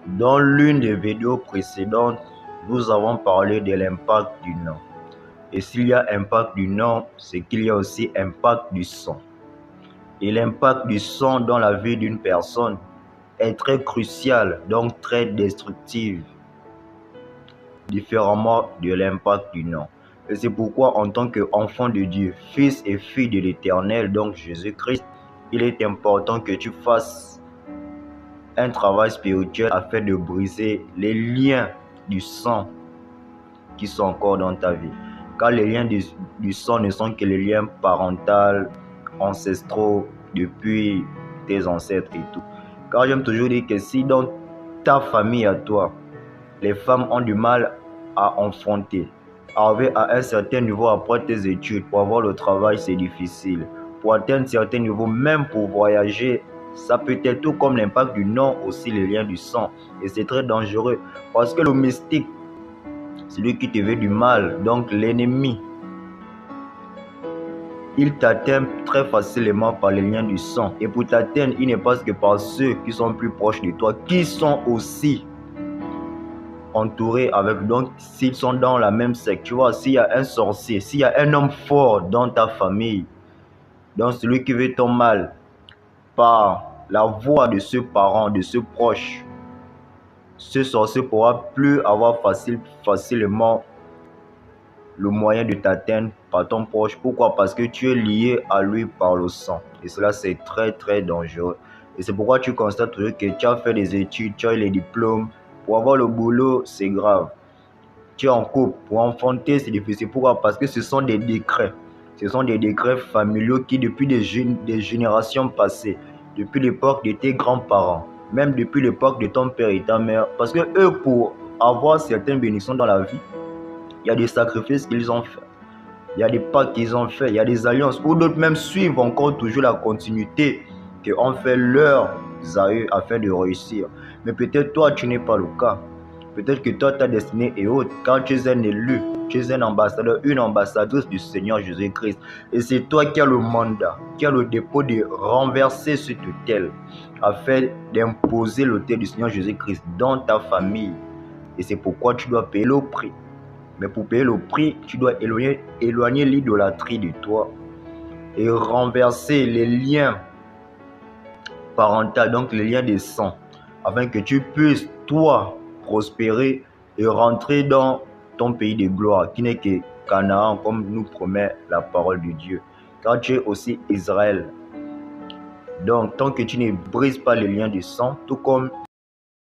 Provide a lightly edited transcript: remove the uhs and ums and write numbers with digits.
Dans l'une des vidéos précédentes, nous avons parlé de l'impact du nom. Et s'il y a impact du nom, c'est qu'il y a aussi impact du sang. Et l'impact du sang dans la vie d'une personne est très crucial, donc très destructif, différemment de l'impact du nom. Et c'est pourquoi en tant qu'enfant de Dieu, fils et fille de l'Éternel, donc Jésus-Christ, il est important que tu fasses un travail spirituel afin de briser les liens du sang qui sont encore dans ta vie. Car les liens du sang ne sont que les liens parentaux, ancestraux, depuis tes ancêtres et tout. Car j'aime toujours dire que si dans ta famille à toi, les femmes ont du mal à enfanter, arriver à un certain niveau après tes études, pour avoir le travail, c'est difficile. Pour atteindre un certain niveau, même pour voyager, ça peut être tout comme l'impact du nom, aussi les liens du sang. Et c'est très dangereux parce que le mystique, celui qui te veut du mal, donc l'ennemi, il t'atteint très facilement par les liens du sang. Et pour t'atteindre, il ne passe que par ceux qui sont plus proches de toi, qui sont aussi entourés avec, donc s'ils sont dans la même secte. Tu vois, s'il y a un sorcier, s'il y a un homme fort dans ta famille, donc celui qui veut ton mal, par la voix de ce parent, de ce proche, ce sorcier pourra plus avoir facilement le moyen de t'atteindre par ton proche. Pourquoi? Parce que tu es lié à lui par le sang. Et cela, c'est très très dangereux. Et c'est pourquoi tu constates toujours que tu as fait des études, tu as eu les diplômes. Pour avoir le boulot, c'est grave. Tu es en couple. Pour enfanter, c'est difficile. Pourquoi? Parce que ce sont des décrets. Ce sont des décrets familiaux qui, depuis des générations passées, depuis l'époque de tes grands-parents, même depuis l'époque de ton père et ta mère, parce que eux, pour avoir certaines bénédictions dans la vie, il y a des sacrifices qu'ils ont fait, il y a des pactes qu'ils ont fait, il y a des alliances, ou d'autres même suivent encore toujours la continuité qu'ont fait leurs aïeux afin de réussir. Mais peut-être toi, tu n'es pas le cas. Peut-être que toi, ta destinée est haute, car tu es un élu, tu es un ambassadeur, une ambassadrice du Seigneur Jésus-Christ. Et c'est toi qui as le mandat, qui as le dépôt de renverser cette autel, afin d'imposer l'autel du Seigneur Jésus-Christ dans ta famille. Et c'est pourquoi tu dois payer le prix. Mais pour payer le prix, tu dois éloigner l'idolâtrie de toi et renverser les liens parentaux, donc les liens de sang, afin que tu puisses, toi, prospérer et rentrer dans ton pays de gloire, qui n'est que Canaan, comme nous promet la parole de Dieu. Car tu es aussi Israël. Donc, tant que tu ne brises pas les liens du sang, tout comme